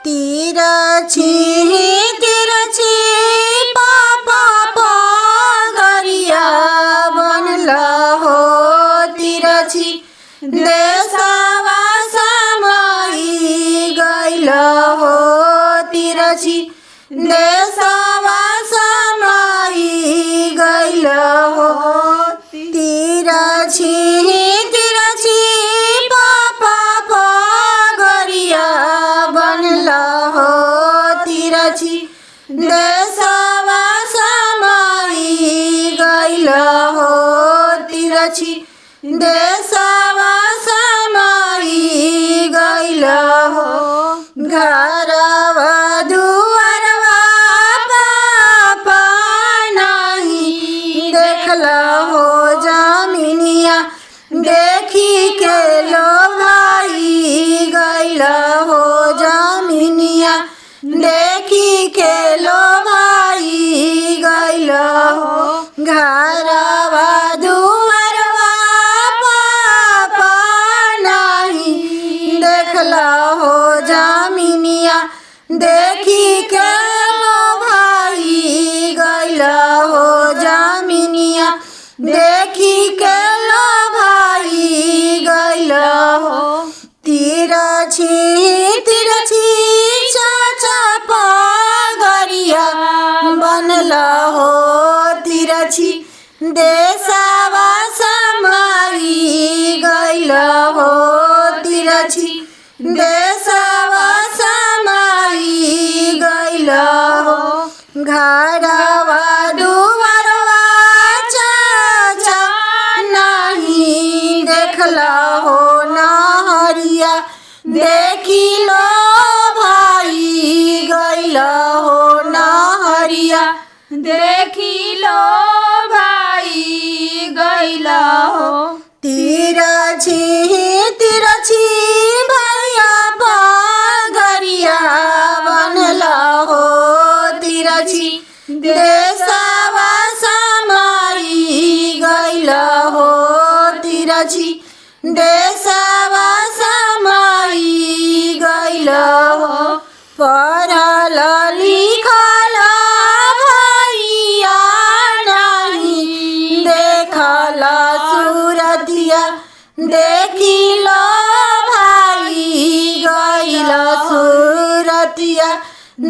तिरछी तिरछी पापा पगरिया बनल हो तिरछी देशवा समाई गइल हो तिरछी देशवा समाई गइल हो तिरछी तिरछी पापा पगरिया बनल हो तिरछी देशवा समाई गइल हो तिरछी देशवा समाई गइल हो घरवा दुआरवा पापा नहीं देखल हो जमीनिया देखी के लो भाई गइल हो जमीनिया देखी के लो भाई गइल हो घरवा दुआरवा पापा नहीं देखल हो जमीनिया देखी के लो भाई गइल हो जमीनिया देखी के लो भाई गइल हो तिरछी तिरछी चाचा पगरिया बनल हो तिरछी देशवा समाई गइल हो तिरछी देशवा समाई गइल हो घरवा दुआरवा चाचा नहीं देखल हो नहरिया देखी लो भाई गइल हो नहरिया देखी लो भाई गइल हो तिरछी तिरछी भैया पगरिया बनल हो तिरछी देशवा समाई गइल हो तिरछी देशवा समाई गइल हो पढ़ल लिखल भैया नहीं देखल सूरतिया देखी लो भाई गइल सूरतिया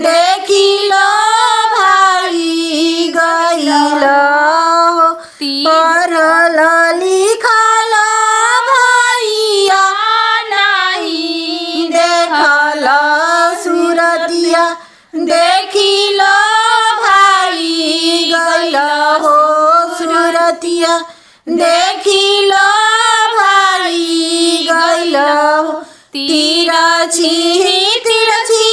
देखी लो भाई गइल हो पढ़ल लिखल भैया नहीं देखल सूरतिया देखी लो भाई गइल हो सूरतिया देखी लो भाई गइल हो तिरछी तिरछी